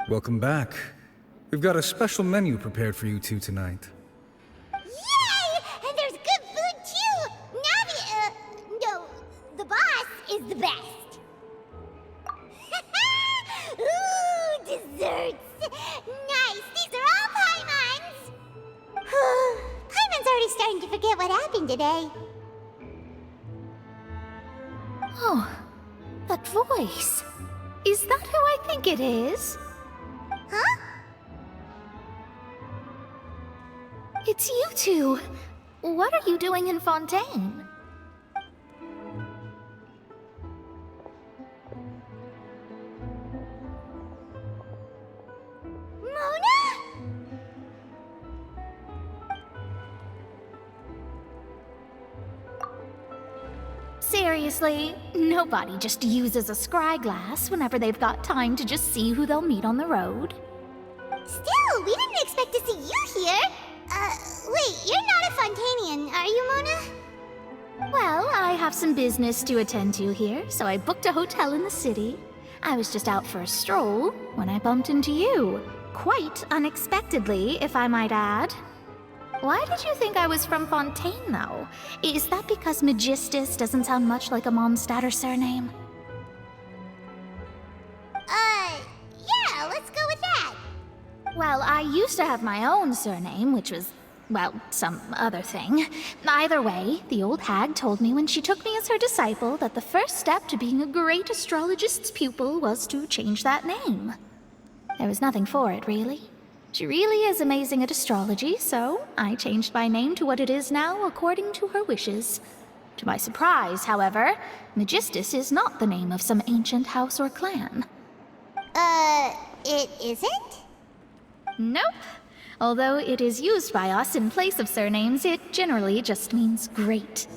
Welcome back. We've got a special menu prepared for you two tonight. Yay! And there's good food too! No, the boss is the best. Ooh, desserts! Nice! These are all Paimon's! Paimon's already starting to forget what happened today. Oh, that voice. Is that who I think it is? Huh? It's you two. What are you doing in Fontaine? Mona? Seriously, nobody just uses a scry glass whenever they've got time to just see who they'll meet on the road. Still, we didn't expect to see you here. Wait, you're not a Fontainian, are you, Mona? Well, I have some business to attend to here, so I booked a hotel in the city. I was just out for a stroll when I bumped into you. Quite unexpectedly, if I might add. Why did you think I was from Fontaine, though? Is that because Magistus doesn't sound much like a Mondstadter surname? Yeah, let's go with that. Well, I used to have my own surname, which was, well, some other thing. Either way, the old hag told me when she took me as her disciple that the first step to being a great astrologist's pupil was to change that name. There was nothing for it, really. She really is amazing at astrology, so I changed my name to what it is now according to her wishes. To my surprise, however, Magistus is not the name of some ancient house or clan. It isn't? Nope. Although it is used by us in place of surnames, it generally just means great.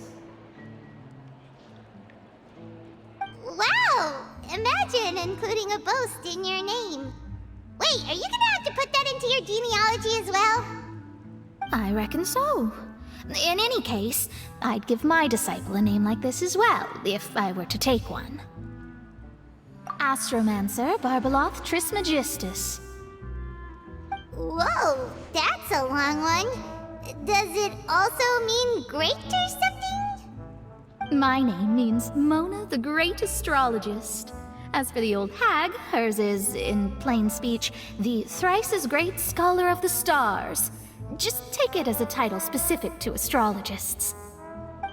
Wow! Imagine including a boast in your name. Wait, are you gonna have to put that into your genealogy as well? I reckon so. In any case, I'd give my disciple a name like this as well, if I were to take one. Astromancer Barbeloth Trismegistus. Whoa, that's a long one. Does it also mean great or something? My name means Mona the Great Astrologist. As for the old hag, hers is, in plain speech, the thrice-as-great Scholar of the Stars. Just take it as a title specific to astrologists.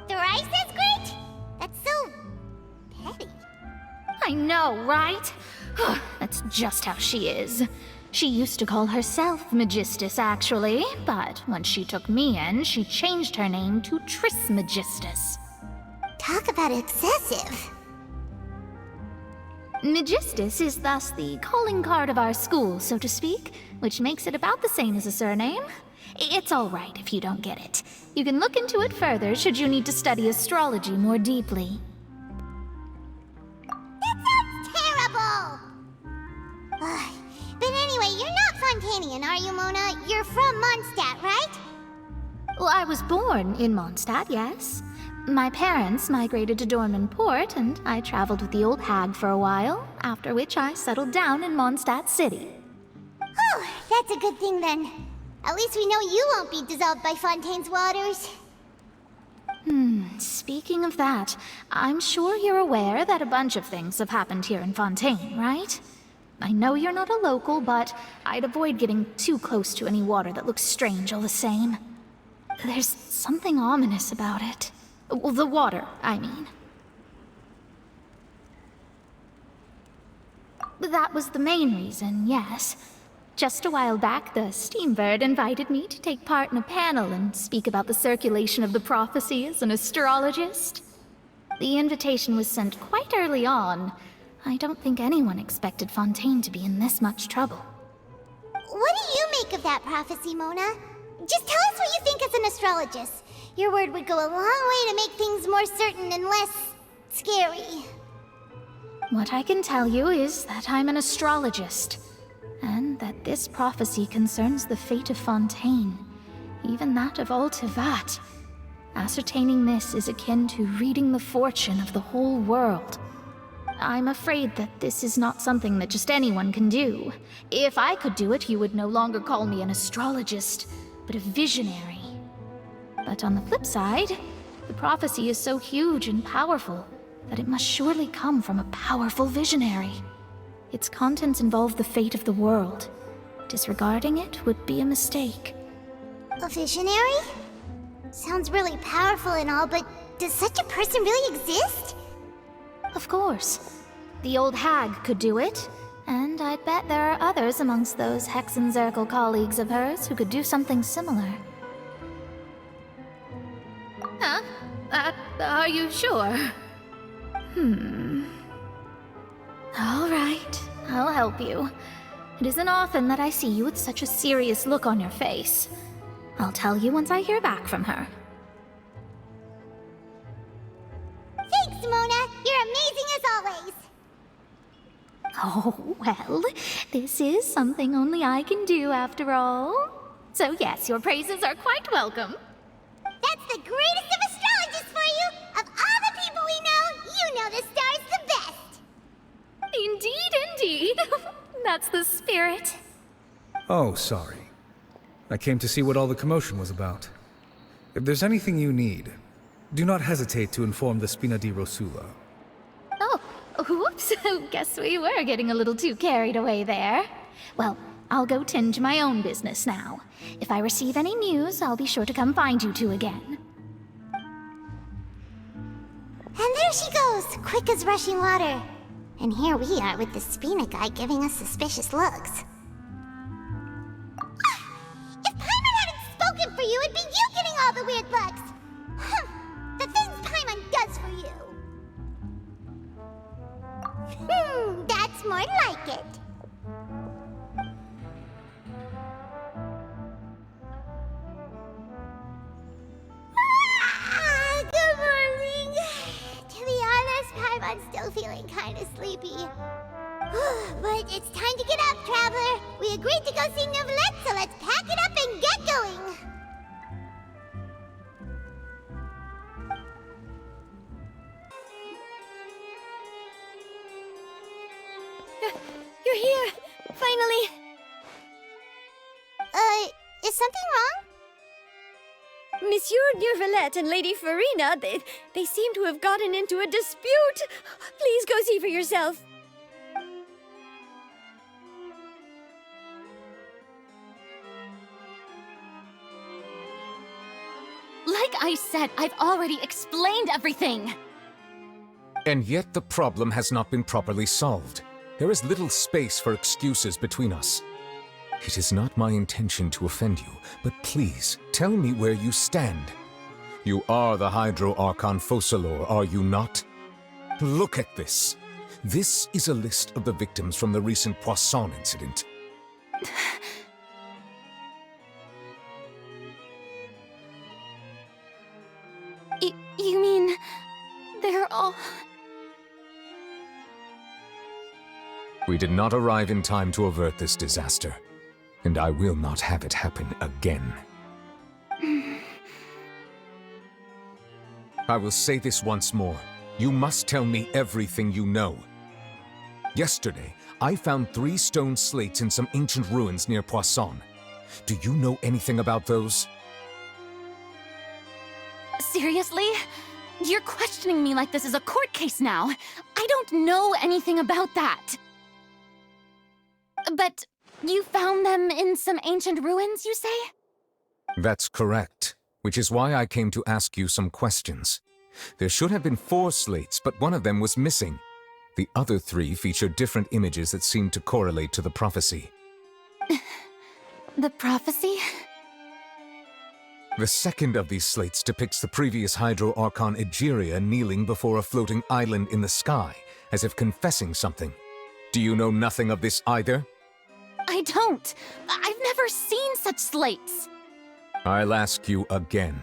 Thrice as great? That's so petty. I know, right? That's just how she is. She used to call herself Magistus, actually, but when she took me in, she changed her name to Trismegistus. Talk about excessive. Magistus is thus the calling card of our school, so to speak, which makes it about the same as a surname. It's all right if you don't get it. You can look into it further should you need to study astrology more deeply. That sounds terrible! But anyway, you're not Fontainian, are you, Mona? You're from Mondstadt, right? Well, I was born in Mondstadt, yes. My parents migrated to Dorman Port, and I traveled with the old hag for a while, after which I settled down in Mondstadt City. Oh, that's a good thing then. At least we know you won't be dissolved by Fontaine's waters. Speaking of that, I'm sure you're aware that a bunch of things have happened here in Fontaine, right? I know you're not a local, but I'd avoid getting too close to any water that looks strange all the same. There's something ominous about it. Well, the water, I mean. That was the main reason, yes. Just a while back, the Steambird invited me to take part in a panel and speak about the circulation of the prophecy as an astrologist. The invitation was sent quite early on. I don't think anyone expected Fontaine to be in this much trouble. What do you make of that prophecy, Mona? Just tell us what you think as an astrologist. Your word would go a long way to make things more certain and less scary. What I can tell you is that I'm an astrologist, and that this prophecy concerns the fate of Fontaine, even that of Altivat. Ascertaining this is akin to reading the fortune of the whole world. I'm afraid that this is not something that just anyone can do. If I could do it, you would no longer call me an astrologist, but a visionary. But on the flip side, the prophecy is so huge and powerful that it must surely come from a powerful visionary. Its contents involve the fate of the world. Disregarding it would be a mistake. A visionary? Sounds really powerful and all, but does such a person really exist? Of course. The old hag could do it, and I'd bet there are others amongst those Hexenzirkel colleagues of hers who could do something similar. Huh? Are you sure? All right, I'll help you. It isn't often that I see you with such a serious look on your face. I'll tell you once I hear back from her. Thanks, Mona! You're amazing as always! Oh, well, this is something only I can do after all. So yes, your praises are quite welcome. That's the greatest of astrologists for you! Of all the people we know, you know the star's the best! Indeed, indeed. That's the spirit. Oh, sorry. I came to see what all the commotion was about. If there's anything you need, do not hesitate to inform the Spina di Rosula. Oh, whoops. Guess we were getting a little too carried away there. Well, I'll go tend to my own business now. If I receive any news, I'll be sure to come find you two again. And there she goes, quick as rushing water. And here we are with the Spina guy giving us suspicious looks. If Paimon hadn't spoken for you, it'd be you getting all the weird looks! The things Paimon does for you! That's more like it. Good morning. To be honest, Paimon's still feeling kinda sleepy. But it's time to get up, Traveler. We agreed to go see Neuvillette, so let's pack it up and get going. You're here! Finally! Is something wrong? Monsieur Neuvillette and Lady Farina, they seem to have gotten into a dispute. Please go see for yourself. Like I said, I've already explained everything! And yet the problem has not been properly solved. There is little space for excuses between us. It is not my intention to offend you, but please, tell me where you stand. You are the Hydro Archon Focalor, are you not? Look at this. This is a list of the victims from the recent Poisson incident. You mean... they're all... We did not arrive in time to avert this disaster, and I will not have it happen again. I will say this once more. You must tell me everything you know. Yesterday, I found 3 stone slates in some ancient ruins near Poisson. Do you know anything about those? Seriously? You're questioning me like this is a court case now. I don't know anything about that. But you found them in some ancient ruins, you say? That's correct, which is why I came to ask you some questions. There should have been 4 slates, but one of them was missing. The other 3 featured different images that seemed to correlate to the prophecy. The prophecy? The second of these slates depicts the previous Hydro Archon Egeria kneeling before a floating island in the sky, as if confessing something. Do you know nothing of this either? I don't. I've never seen such slates. I'll ask you again.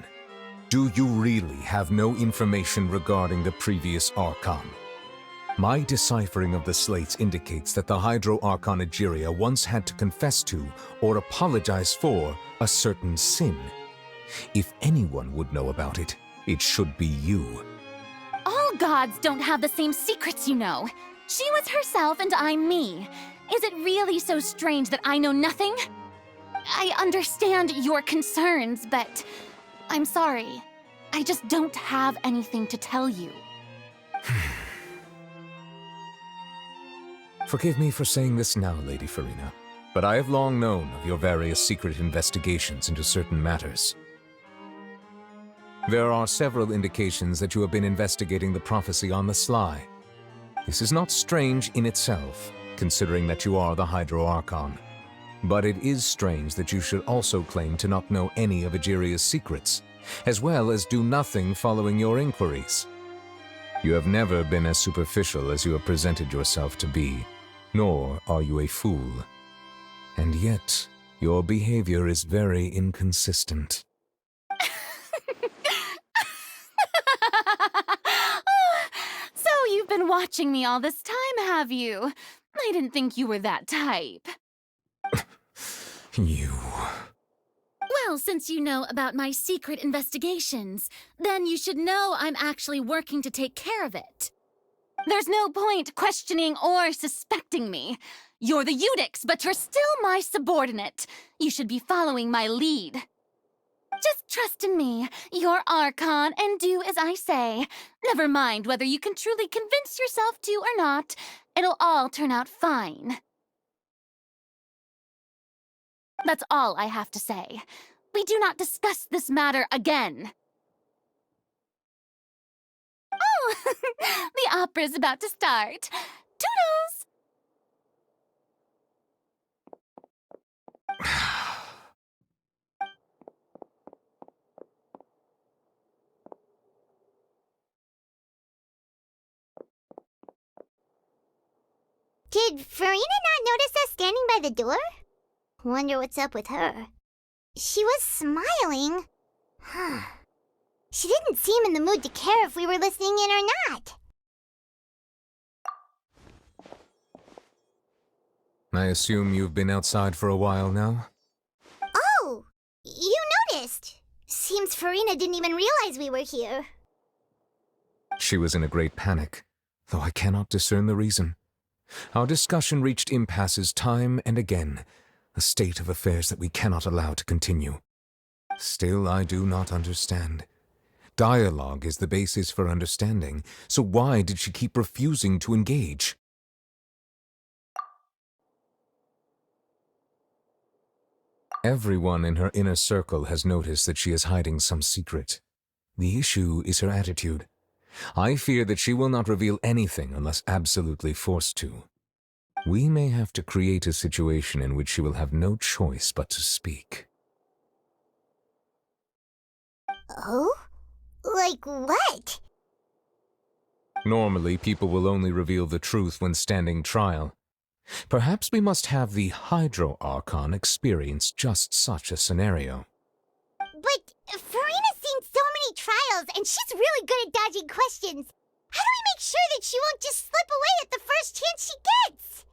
Do you really have no information regarding the previous Archon? My deciphering of the slates indicates that the Hydro Archon Egeria once had to confess to, or apologize for, a certain sin. If anyone would know about it, it should be you. All You gods don't have the same secrets, you know. She was herself and I'm me. Is it really so strange that I know nothing? I understand your concerns, but I'm sorry. I just don't have anything to tell you. Forgive me for saying this now, Lady Farina, but I have long known of your various secret investigations into certain matters. There are several indications that you have been investigating the prophecy on the sly. This is not strange in itself, considering that you are the Hydro Archon. But it is strange that you should also claim to not know any of Egeria's secrets, as well as do nothing following your inquiries. You have never been as superficial as you have presented yourself to be, nor are you a fool. And yet, your behavior is very inconsistent. So you've been watching me all this time, have you? I didn't think you were that type. You... Well, since you know about my secret investigations, then you should know I'm actually working to take care of it. There's no point questioning or suspecting me. You're the Eudix, but you're still my subordinate. You should be following my lead. Just trust in me, you're Archon, and do as I say. Never mind whether you can truly convince yourself to or not. It'll all turn out fine. That's all I have to say. We do not discuss this matter again. Oh, the opera's about to start. Toodles! Did Farina not notice us standing by the door? Wonder what's up with her. She was smiling. She didn't seem in the mood to care if we were listening in or not. I assume you've been outside for a while now? Oh, you noticed. Seems Farina didn't even realize we were here. She was in a great panic, though I cannot discern the reason. Our discussion reached impasses time and again, a state of affairs that we cannot allow to continue. Still, I do not understand. Dialogue is the basis for understanding, so why did she keep refusing to engage? Everyone in her inner circle has noticed that she is hiding some secret. The issue is her attitude. I fear that she will not reveal anything unless absolutely forced to. We may have to create a situation in which she will have no choice but to speak. Oh? Like what? Normally, people will only reveal the truth when standing trial. Perhaps we must have the Hydro Archon experience just such a scenario. But Farina's seen so many trials, and she's really good at dodging questions. How do we make sure that she won't just slip away at the first chance she gets?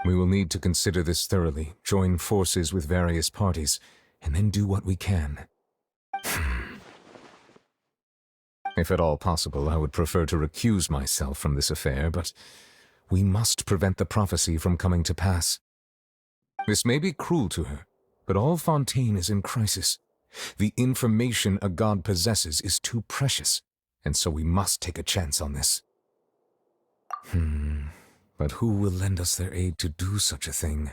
We will need to consider this thoroughly, join forces with various parties, and then do what we can. If at all possible, I would prefer to recuse myself from this affair, but we must prevent the prophecy from coming to pass. This may be cruel to her, but all Fontaine is in crisis. The information a god possesses is too precious, and so we must take a chance on this. But who will lend us their aid to do such a thing?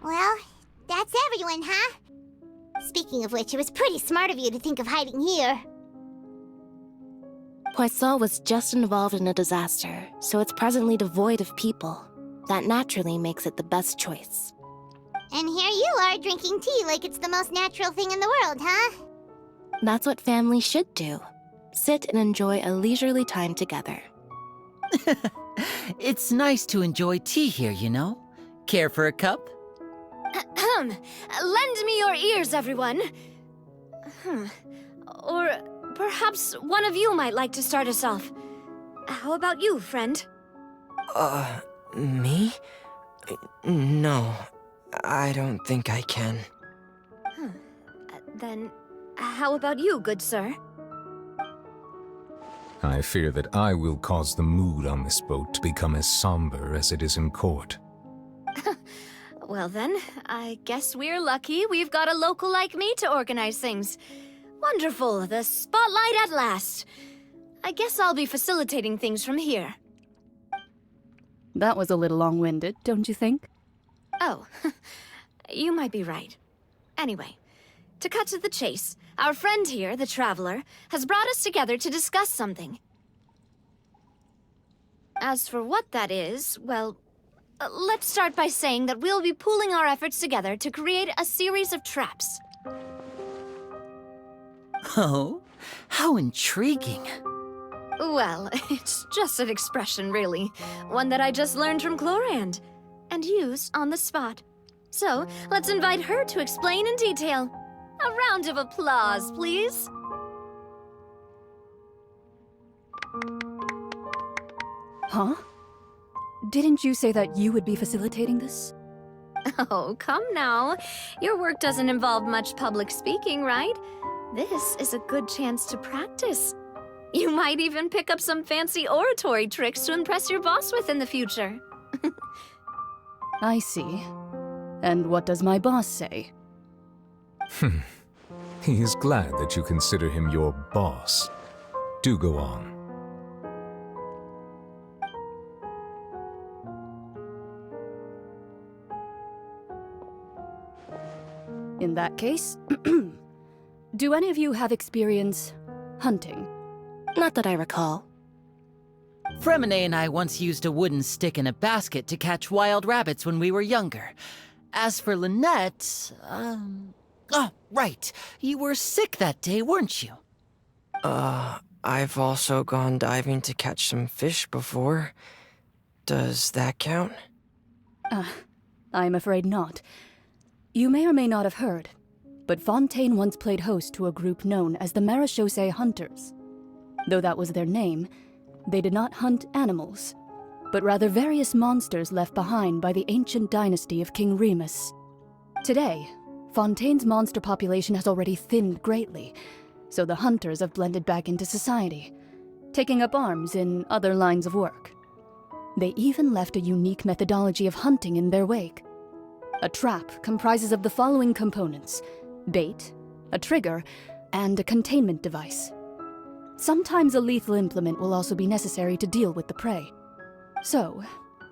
Well, that's everyone, huh? Speaking of which, it was pretty smart of you to think of hiding here. Poisson was just involved in a disaster, so it's presently devoid of people. That naturally makes it the best choice. And here you are drinking tea like it's the most natural thing in the world, huh? That's what family should do. Sit and enjoy a leisurely time together. It's nice to enjoy tea here, you know? Care for a cup? Lend me your ears, everyone. Or perhaps one of you might like to start us off. How about you, friend? Me? No, I don't think I can. Then, how about you, good sir? I fear that I will cause the mood on this boat to become as somber as it is in court. Well then, I guess we're lucky we've got a local like me to organize things. Wonderful, the spotlight at last. I guess I'll be facilitating things from here. That was a little long-winded, don't you think? Oh, you might be right. Anyway, to cut to the chase, our friend here, the Traveler, has brought us together to discuss something. As for what that is, well, let's start by saying that we'll be pooling our efforts together to create a series of traps. Oh, how intriguing. Well, it's just an expression, really. One that I just learned from Chlorand, and used on the spot. So, let's invite her to explain in detail. A round of applause, please. Huh? Didn't you say that you would be facilitating this? Oh, come now. Your work doesn't involve much public speaking, right? This is a good chance to practice. You might even pick up some fancy oratory tricks to impress your boss with in the future. I see. And what does my boss say? He is glad that you consider him your boss. Do go on. In that case, do any of you have experience hunting? Not that I recall. Fremine and I once used a wooden stick in a basket to catch wild rabbits when we were younger. As for Lynette, oh, right. You were sick that day, weren't you? I've also gone diving to catch some fish before. Does that count? I'm afraid not. You may or may not have heard, but Fontaine once played host to a group known as the Marechaussee Hunters. Though that was their name, they did not hunt animals, but rather various monsters left behind by the ancient dynasty of King Remus. Today, Fontaine's monster population has already thinned greatly, so the hunters have blended back into society, taking up arms in other lines of work. They even left a unique methodology of hunting in their wake. A trap comprises of the following components: bait, a trigger, and a containment device. Sometimes a lethal implement will also be necessary to deal with the prey. So,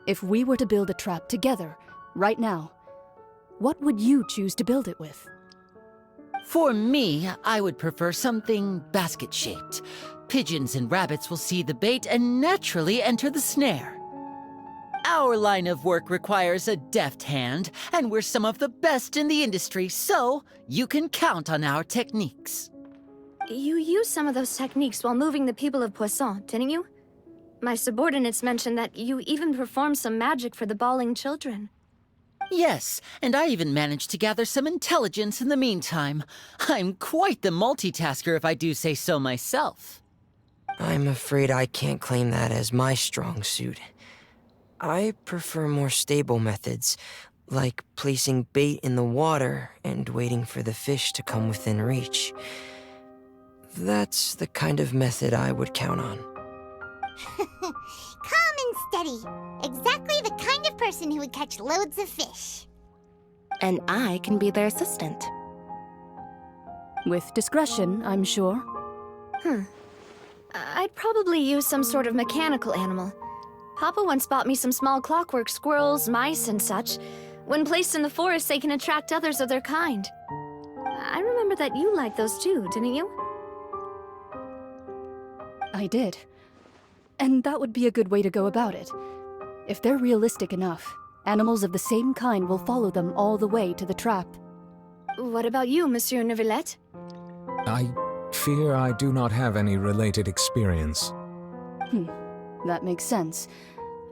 if we were to build a trap together, right now, what would you choose to build it with? For me, I would prefer something basket-shaped. Pigeons and rabbits will see the bait and naturally enter the snare. Our line of work requires a deft hand, and we're some of the best in the industry, so you can count on our techniques. You used some of those techniques while moving the people of Poisson, didn't you? My subordinates mentioned that you even performed some magic for the bawling children. Yes, and I even managed to gather some intelligence in the meantime. I'm quite the multitasker if I do say so myself. I'm afraid I can't claim that as my strong suit. I prefer more stable methods, like placing bait in the water and waiting for the fish to come within reach. That's the kind of method I would count on. Calm and steady. Exactly the kind of person who would catch loads of fish. And I can be their assistant. With discretion, I'm sure. I'd probably use some sort of mechanical animal. Papa once bought me some small clockwork squirrels, mice, and such. When placed in the forest, they can attract others of their kind. I remember that you liked those too, didn't you? I did. And that would be a good way to go about it. If they're realistic enough, animals of the same kind will follow them all the way to the trap. What about you, Monsieur Neuvillette? I fear I do not have any related experience. That makes sense.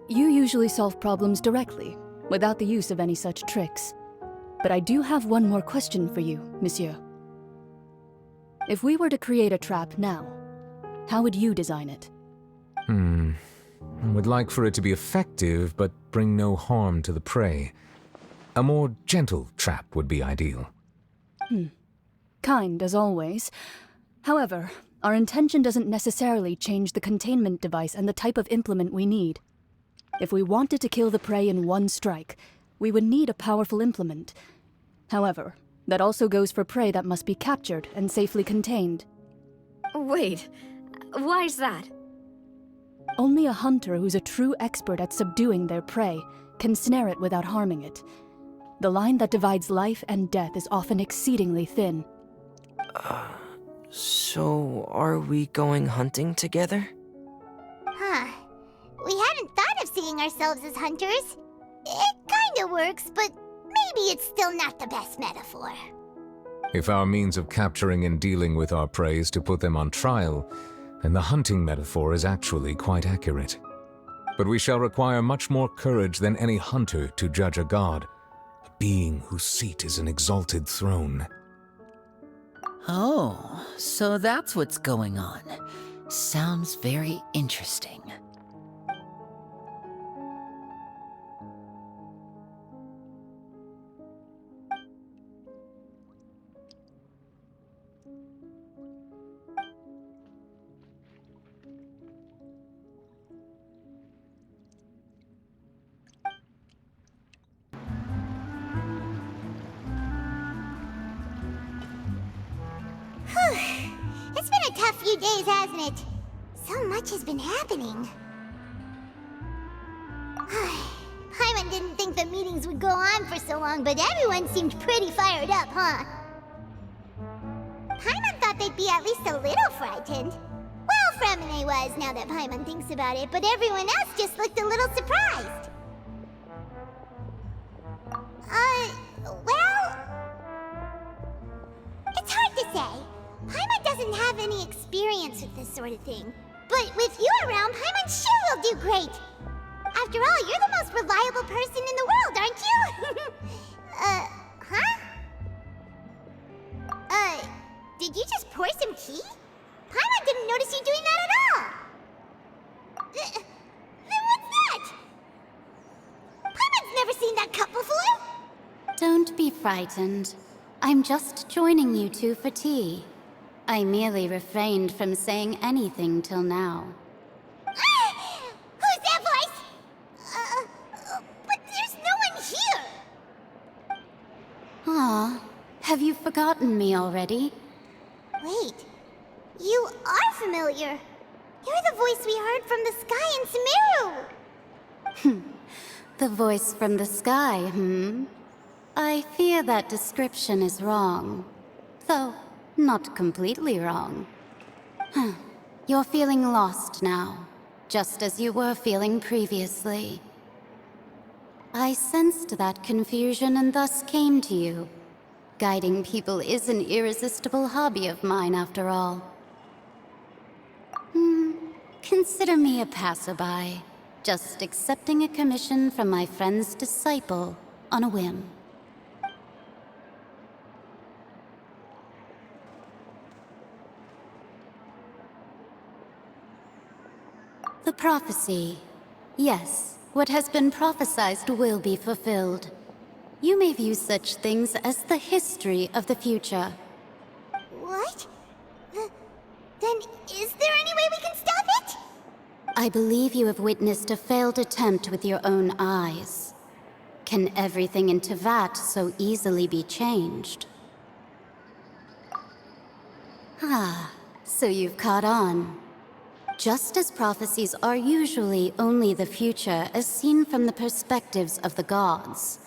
You usually solve problems directly, without the use of any such tricks. But I do have one more question for you, monsieur. If we were to create a trap now, how would you design it? I would like for it to be effective, but bring no harm to the prey. A more gentle trap would be ideal. Kind, as always. However, our intention doesn't necessarily change the containment device and the type of implement we need. If we wanted to kill the prey in one strike, we would need a powerful implement. However, that also goes for prey that must be captured and safely contained. Wait, why's that? Only a hunter who's a true expert at subduing their prey can snare it without harming it. The line that divides life and death is often exceedingly thin. So are we going hunting together? Huh. We hadn't thought of seeing ourselves as hunters. It kinda works, but maybe it's still not the best metaphor. If our means of capturing and dealing with our prey is to put them on trial, then the hunting metaphor is actually quite accurate. But we shall require much more courage than any hunter to judge a god, a being whose seat is an exalted throne. Oh, so that's what's going on. Sounds very interesting. It's been a tough few days, hasn't it? So much has been happening. Paimon didn't think the meetings would go on for so long, but everyone seemed pretty fired up, huh? Paimon thought they'd be at least a little frightened. Well, Fremine was, now that Paimon thinks about it, but everyone else just looked a little surprised. Well... It's hard to say. Paimon doesn't have any experience with this sort of thing. But with you around, Paimon sure will do great. After all, you're the most reliable person in the world, aren't you? Did you just pour some tea? Paimon didn't notice you doing that at all. Then what's that? Paimon's never seen that cup before. Don't be frightened. I'm just joining you two for tea. I merely refrained from saying anything till now. Who's that voice? But there's no one here. Ah, have you forgotten me already? Wait, you are familiar. You're the voice we heard from the sky in Sumeru. The voice from the sky, I fear that description is wrong. Though, not completely wrong. You're feeling lost now, just as you were feeling previously. I sensed that confusion and thus came to you. Guiding people is an irresistible hobby of mine, after all. Consider me a passerby, just accepting a commission from my friend's disciple on a whim. The prophecy. Yes, what has been prophesied will be fulfilled. You may view such things as the history of the future. What? Then is there any way we can stop it? I believe you have witnessed a failed attempt with your own eyes. Can everything in Tevat so easily be changed? Ah, so you've caught on. Just as prophecies are usually only the future as seen from the perspectives of the gods,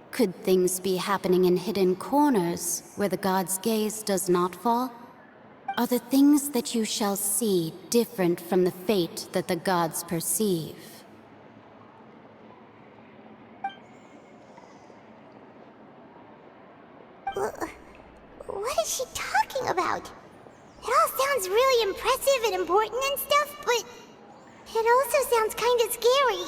could things be happening in hidden corners where the gods' gaze does not fall? Are the things that you shall see different from the fate that the gods perceive? What is she talking about? It all sounds really impressive and important and stuff, but it also sounds kind of scary.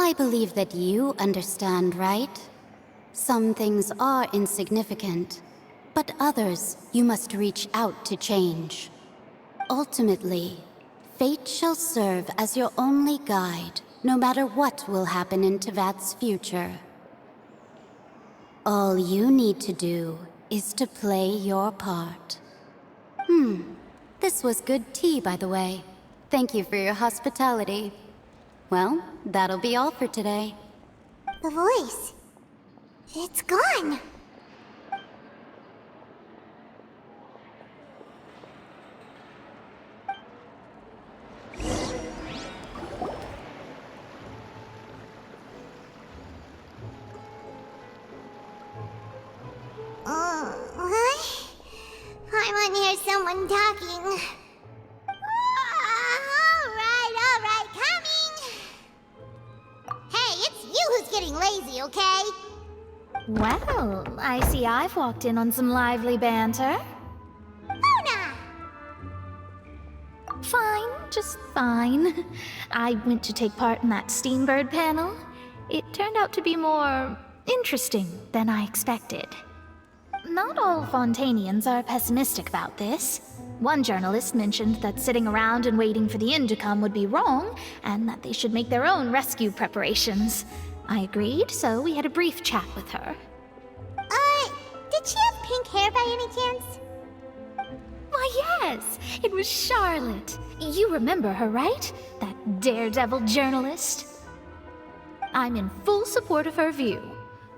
I believe that you understand, right? Some things are insignificant, but others you must reach out to change. Ultimately, fate shall serve as your only guide, no matter what will happen in Tevat's future. All you need to do is to play your part. This was good tea, by the way. Thank you for your hospitality. Well, that'll be all for today. The voice. It's gone. What? I want to hear someone talking. All right, coming. Hey, it's you who's getting lazy, okay? Well, I see I've walked in on some lively banter. Luna! Fine, just fine. I went to take part in that Steambird panel. It turned out to be more interesting than I expected. Not all Fontainians are pessimistic about this. One journalist mentioned that sitting around and waiting for the end to come would be wrong, and that they should make their own rescue preparations. I agreed, so we had a brief chat with her. Did she have pink hair by any chance? Why, yes! It was Charlotte. You remember her, right? That daredevil journalist? I'm in full support of her view.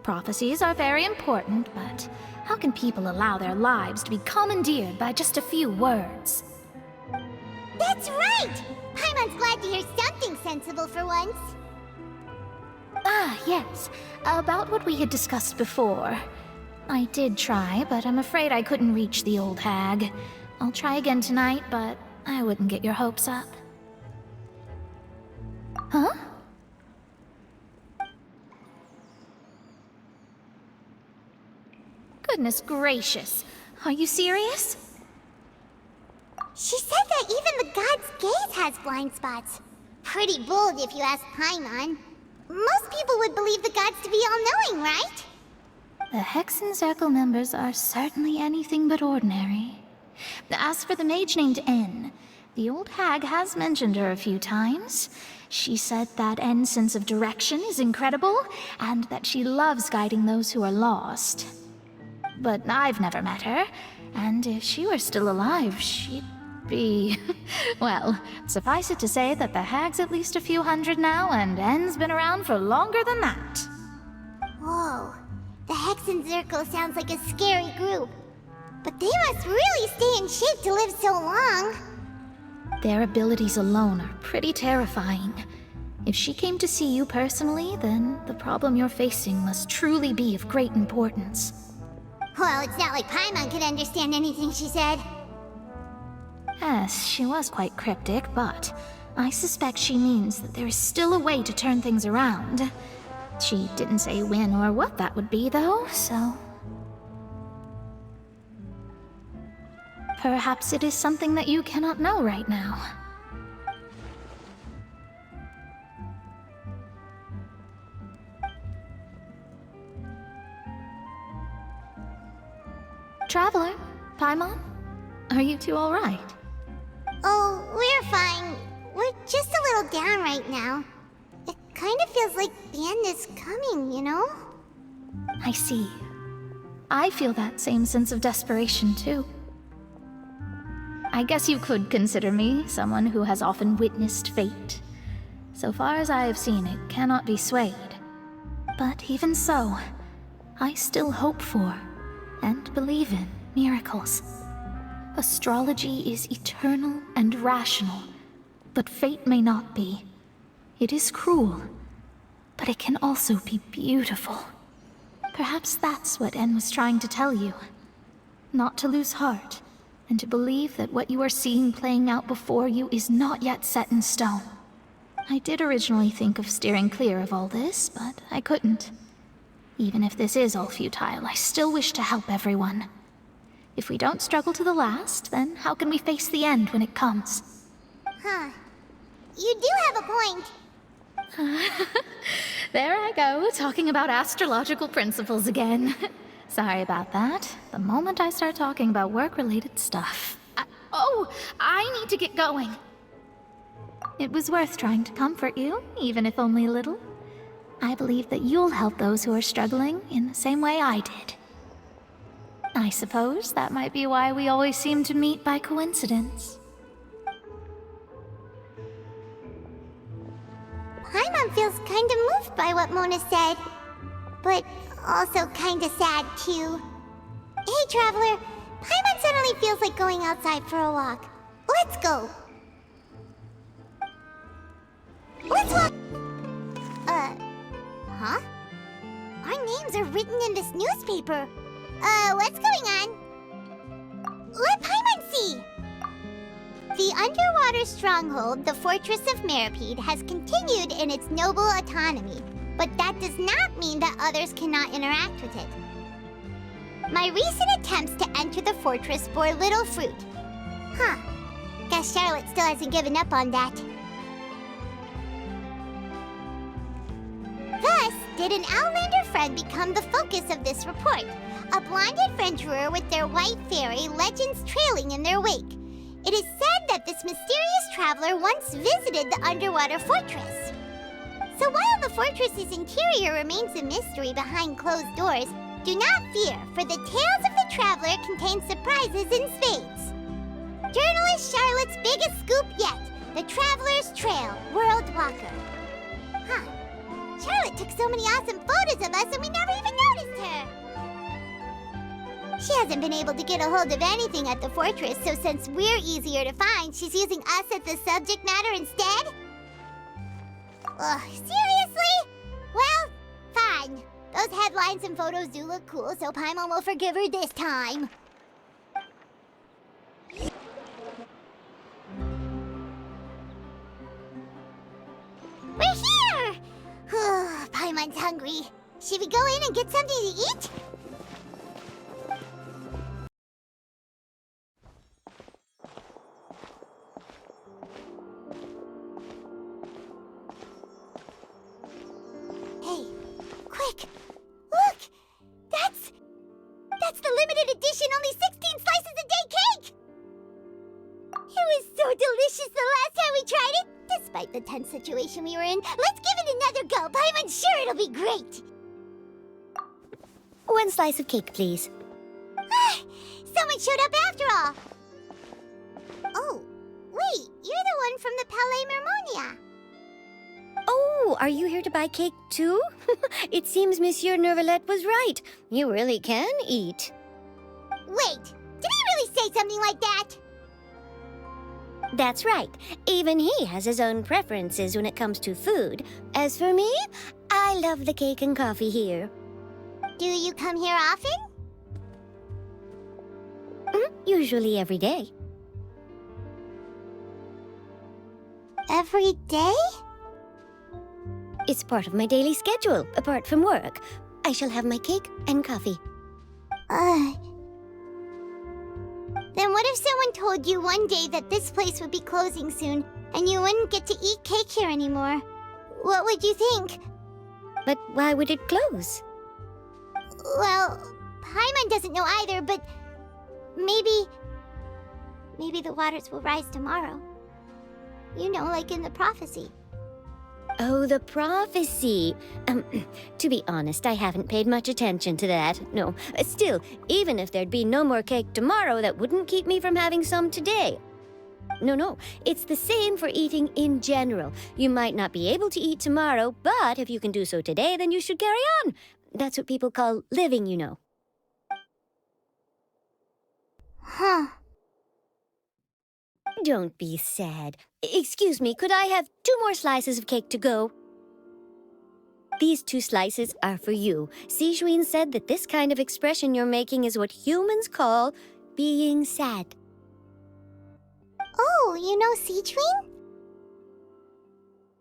Prophecies are very important, but how can people allow their lives to be commandeered by just a few words? That's right! Paimon's glad to hear something sensible for once. Ah, yes. About what we had discussed before. I did try, but I'm afraid I couldn't reach the old hag. I'll try again tonight, but I wouldn't get your hopes up. Huh? Goodness gracious. Are you serious? She said that even the god's gaze has blind spots. Pretty bold if you ask Paimon. Most people would believe the gods to be all-knowing, right? The Hexen Circle members are certainly anything but ordinary. As for the mage named N, the old hag has mentioned her a few times. She said that N's sense of direction is incredible, and that she loves guiding those who are lost. But I've never met her, and if she were still alive, she'd be... well, suffice it to say that the hag's at least a few hundred now, and N's been around for longer than that. Whoa. The Hexen Circle sounds like a scary group. But they must really stay in shape to live so long. Their abilities alone are pretty terrifying. If she came to see you personally, then the problem you're facing must truly be of great importance. Well, it's not like Paimon could understand anything she said. Yes, she was quite cryptic, but I suspect she means that there is still a way to turn things around. She didn't say when or what that would be, though, so... perhaps it is something that you cannot know right now. Traveler, Paimon, are you two all right? Oh, we're fine. We're just a little down right now. It kind of feels like the end is coming, you know? I see. I feel that same sense of desperation, too. I guess you could consider me someone who has often witnessed fate. So far as I have seen, it cannot be swayed. But even so, I still hope for, and believe in, miracles. Astrology is eternal and rational, but fate may not be. It is cruel, but it can also be beautiful. Perhaps that's what En was trying to tell you. Not to lose heart, and to believe that what you are seeing playing out before you is not yet set in stone. I did originally think of steering clear of all this, but I couldn't. Even if this is all futile, I still wish to help everyone. If we don't struggle to the last, then how can we face the end when it comes? Huh. You do have a point. There I go, talking about astrological principles again. Sorry about that. The moment I start talking about work-related stuff. I need to get going. It was worth trying to comfort you, even if only a little. I believe that you'll help those who are struggling in the same way I did. I suppose that might be why we always seem to meet by coincidence. Paimon feels kinda moved by what Mona said, but also kinda sad too. Hey, Traveler, Paimon suddenly feels like going outside for a walk. Let's go. Let's walk. Huh? Our names are written in this newspaper. What's going on? Let Paimon see. The underwater stronghold, the Fortress of Meripede, has continued in its noble autonomy, but that does not mean that others cannot interact with it. My recent attempts to enter the fortress bore little fruit. Huh. Guess Charlotte still hasn't given up on that. Thus, did an Outlander friend become the focus of this report? A blind adventurer with their white fairy, legends trailing in their wake. It is said that this mysterious traveler once visited the underwater fortress. So while the fortress's interior remains a mystery behind closed doors, do not fear, for the tales of the traveler contain surprises in spades. Journalist Charlotte's biggest scoop yet, the Traveler's Trail, World Walker. Huh. Charlotte took so many awesome photos of us and we never even noticed her. She hasn't been able to get a hold of anything at the fortress, so since we're easier to find, she's using us as the subject matter instead? Ugh, seriously? Well, fine. Those headlines and photos do look cool, so Paimon will forgive her this time. We're here! Paimon's hungry. Should we go in and get something to eat? Hey, quick! Look! That's the limited edition, only 16 slices a day cake! It was so delicious the last time we tried it! Despite the tense situation we were in, let's give it another go. Paimon's sure it'll be great. 1 slice of cake, please. Someone showed up after all. Oh, wait, you're the one from the Palais Mermonia. Oh, are you here to buy cake too? It seems Monsieur Neuvillette was right. You really can eat. Wait, did he really say something like that? That's right. Even he has his own preferences when it comes to food. As for me, I love the cake and coffee here. Do you come here often? Usually every day. Every day? It's part of my daily schedule, apart from work. I shall have my cake and coffee. Then what if someone told you one day that this place would be closing soon, and you wouldn't get to eat cake here anymore? What would you think? But why would it close? Well, Paimon doesn't know either, but maybe the waters will rise tomorrow. You know, like in the prophecy. Oh, the prophecy. To be honest, I haven't paid much attention to that. No, still, even if there'd be no more cake tomorrow, that wouldn't keep me from having some today. No, it's the same for eating in general. You might not be able to eat tomorrow, but if you can do so today, then you should carry on. That's what people call living, you know. Huh. Don't be sad. Excuse me, could I have 2 more slices of cake to go? These 2 slices are for you. Sijuin said that this kind of expression you're making is what humans call being sad. Oh, you know Sijuin?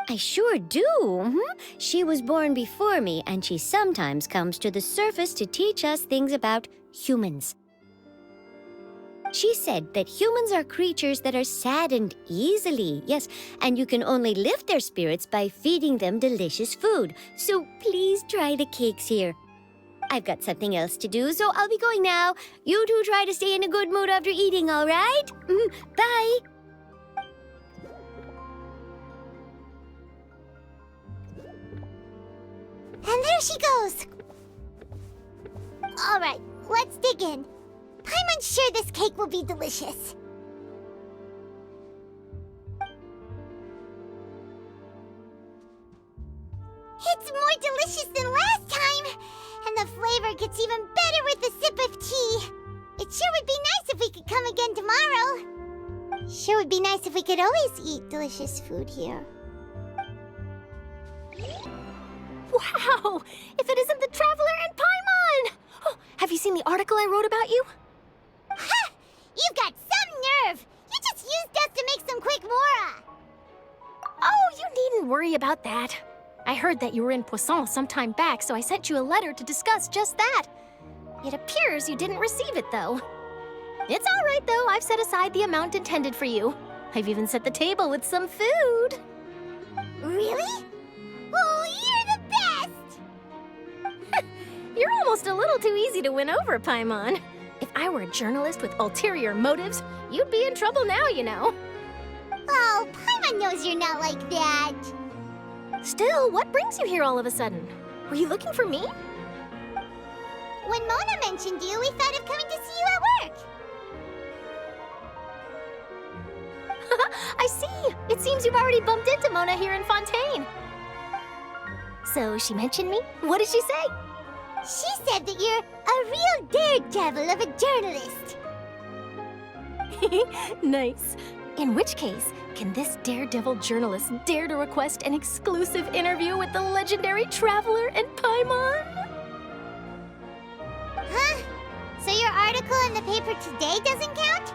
I sure do. She was born before me, and she sometimes comes to the surface to teach us things about humans. She said that humans are creatures that are saddened easily, yes, and you can only lift their spirits by feeding them delicious food. So please try the cakes here. I've got something else to do, so I'll be going now. You two try to stay in a good mood after eating, all right? Bye. And there she goes. All right, let's dig in. Paimon's sure this cake will be delicious. It's more delicious than last time, and the flavor gets even better with a sip of tea. It sure would be nice if we could come again tomorrow. Sure would be nice if we could always eat delicious food here. Wow! If it isn't the Traveler and Paimon! Oh, have you seen the article I wrote about you? Ha! You've got some nerve! You just used us to make some quick mora! Oh, you needn't worry about that. I heard that you were in Poisson some time back, so I sent you a letter to discuss just that. It appears you didn't receive it, though. It's all right, though. I've set aside the amount intended for you. I've even set the table with some food. Really? Oh, you're the best! You're almost a little too easy to win over, Paimon. If I were a journalist with ulterior motives, you'd be in trouble now, you know. Oh, Paimon knows you're not like that. Still, what brings you here all of a sudden? Were you looking for me? When Mona mentioned you, we thought of coming to see you at work. I see. It seems you've already bumped into Mona here in Fontaine. So she mentioned me? What did she say? She said that you're a real daredevil of a journalist. Nice. In which case, can this daredevil journalist dare to request an exclusive interview with the legendary Traveler and Paimon? Huh? So your article in the paper today doesn't count?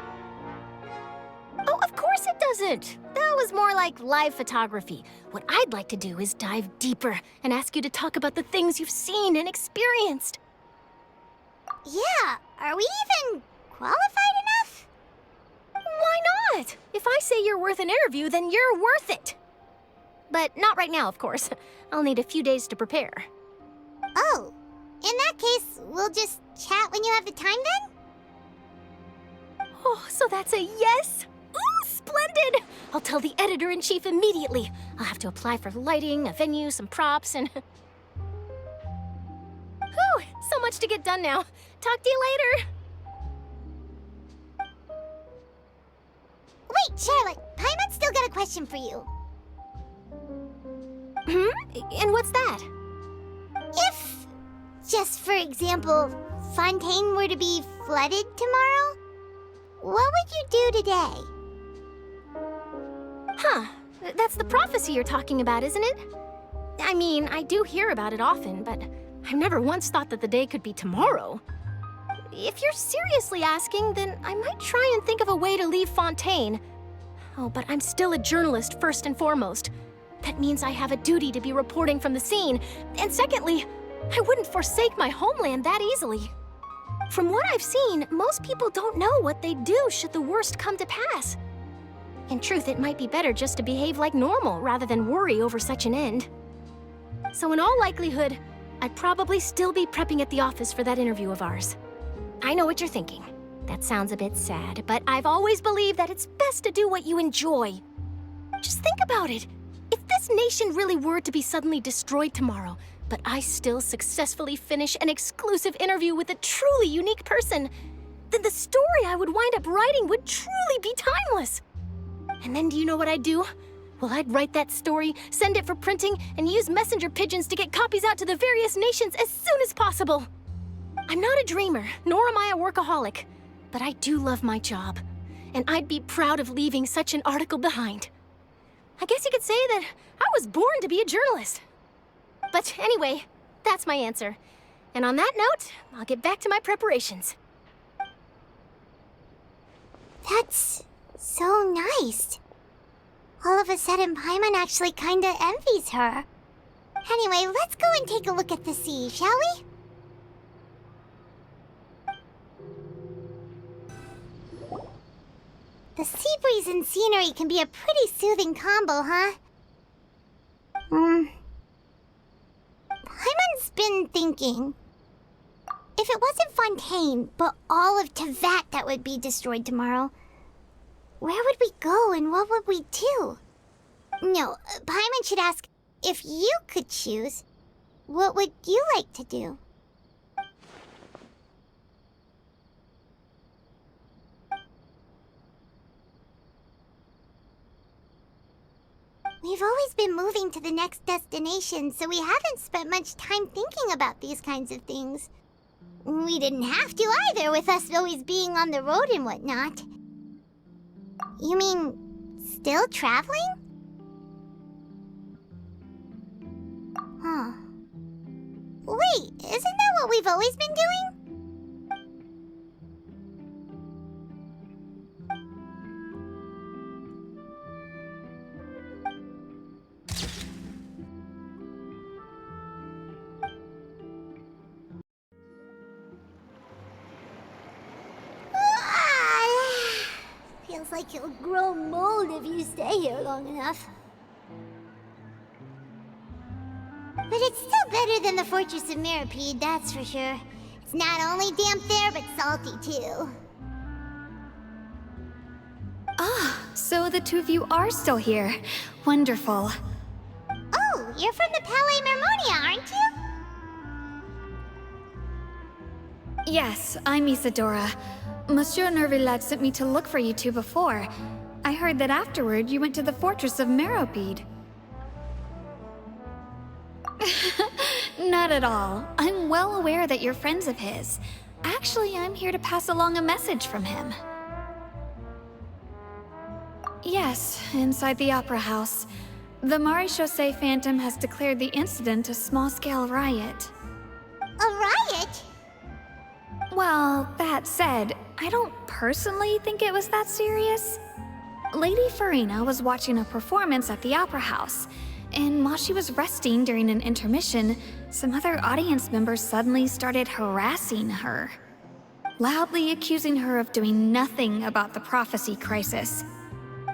Oh, of course it doesn't. That was more like live photography. What I'd like to do is dive deeper and ask you to talk about the things you've seen and experienced. Yeah, are we even qualified enough? Why not? If I say you're worth an interview, then you're worth it. But not right now, of course. I'll need a few days to prepare. Oh, in that case, we'll just chat when you have the time then? Oh, so that's a yes? Ooh, splendid! I'll tell the editor-in-chief immediately. I'll have to apply for lighting, a venue, some props, and... Whew, so much to get done now. Talk to you later. Wait, Charlotte, Paimon's still got a question for you. And what's that? If, just for example, Fontaine were to be flooded tomorrow, what would you do today? Huh, that's the prophecy you're talking about, isn't it? I mean, I do hear about it often, but I've never once thought that the day could be tomorrow. If you're seriously asking, then I might try and think of a way to leave Fontaine. Oh, but I'm still a journalist first and foremost. That means I have a duty to be reporting from the scene. And secondly, I wouldn't forsake my homeland that easily. From what I've seen, most people don't know what they'd do should the worst come to pass. In truth, it might be better just to behave like normal rather than worry over such an end. So in all likelihood, I'd probably still be prepping at the office for that interview of ours. I know what you're thinking. That sounds a bit sad, but I've always believed that it's best to do what you enjoy. Just think about it. If this nation really were to be suddenly destroyed tomorrow, but I still successfully finish an exclusive interview with a truly unique person, then the story I would wind up writing would truly be timeless. And then do you know what I'd do? Well, I'd write that story, send it for printing, and use messenger pigeons to get copies out to the various nations as soon as possible. I'm not a dreamer, nor am I a workaholic, but I do love my job, and I'd be proud of leaving such an article behind. I guess you could say that I was born to be a journalist. But anyway, that's my answer. And on that note, I'll get back to my preparations. That's so nice. All of a sudden, Paimon actually kinda envies her. Anyway, let's go and take a look at the sea, shall we? The sea breeze and scenery can be a pretty soothing combo, huh? Paimon's been thinking. If it wasn't Fontaine, but all of Tevat that would be destroyed tomorrow, where would we go and what would we do? No, Paimon should ask, if you could choose, what would you like to do? We've always been moving to the next destination, so we haven't spent much time thinking about these kinds of things. We didn't have to either, with us always being on the road and whatnot. You mean, still traveling? Huh. Wait, isn't that what we've always been doing? Feels like you'll grow mold if you stay here long enough. But it's still better than the Fortress of Masquerade, that's for sure. It's not only damp there, but salty too. Ah, so the two of you are still here. Wonderful. Oh, you're from the Palais Mermonia, aren't you? Yes, I'm Isadora. Monsieur Nervillet sent me to look for you two before. I heard that afterward you went to the Fortress of Masquerade. Not at all. I'm well aware that you're friends of his. Actually, I'm here to pass along a message from him. Yes, inside the Opera House. The Maréchaussée Phantom has declared the incident a small-scale riot. A riot? Well, that said, I don't personally think it was that serious. Lady Farina was watching a performance at the Opera House, and while she was resting during an intermission, some other audience members suddenly started harassing her, loudly accusing her of doing nothing about the prophecy crisis.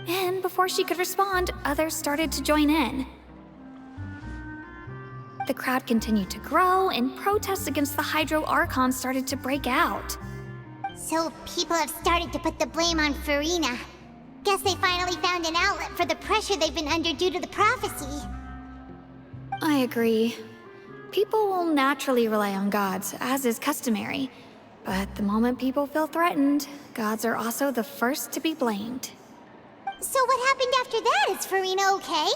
And before she could respond, others started to join in. The crowd continued to grow, and protests against the Hydro Archon started to break out. So people have started to put the blame on Farina. Guess they finally found an outlet for the pressure they've been under due to the prophecy. I agree. People will naturally rely on gods, as is customary. But the moment people feel threatened, gods are also the first to be blamed. So what happened after that? Is Farina okay?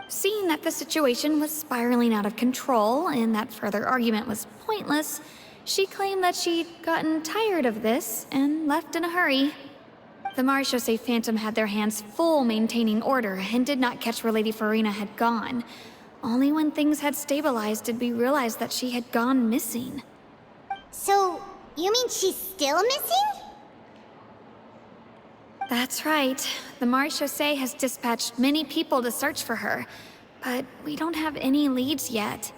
Seeing that the situation was spiraling out of control and that further argument was pointless, she claimed that she'd gotten tired of this and left in a hurry. The Maréchaussée Phantom had their hands full maintaining order and did not catch where Lady Farina had gone. Only when things had stabilized did we realize that she had gone missing. So, you mean she's still missing? That's right. The Maréchaussée has dispatched many people to search for her, but we don't have any leads yet.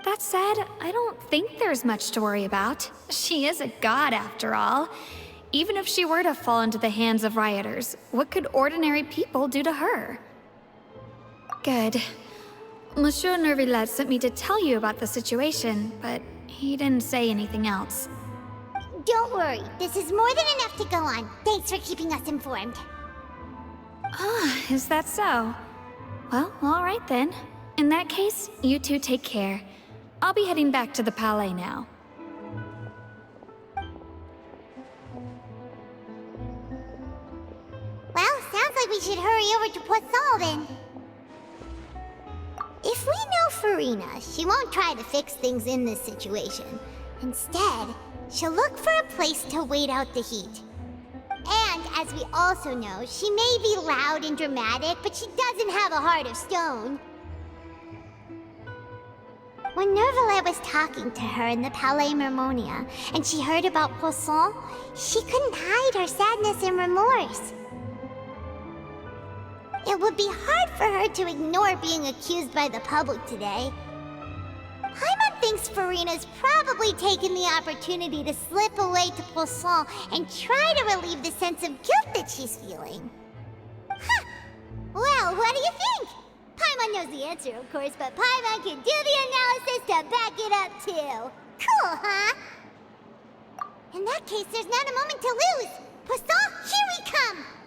That said, I don't think there's much to worry about. She is a god after all. Even if she were to fall into the hands of rioters, what could ordinary people do to her? Good. Monsieur Nervillet sent me to tell you about the situation, but he didn't say anything else. Don't worry, this is more than enough to go on. Thanks for keeping us informed. Ah, is that so? Well, all right then. In that case, you two take care. I'll be heading back to the Palais now. Well, sounds like we should hurry over to Poisson then. If we know Farina, she won't try to fix things in this situation. Instead, she'll look for a place to wait out the heat. And, as we also know, she may be loud and dramatic, but she doesn't have a heart of stone. When Nervillet was talking to her in the Palais Mermonia, and she heard about Poisson, she couldn't hide her sadness and remorse. It would be hard for her to ignore being accused by the public today. Paimon thinks Farina's probably taken the opportunity to slip away to Poisson and try to relieve the sense of guilt that she's feeling. Huh. Well, what do you think? Paimon knows the answer, of course, but Paimon can do the analysis to back it up, too. Cool, huh? In that case, there's not a moment to lose. Poisson, here we come!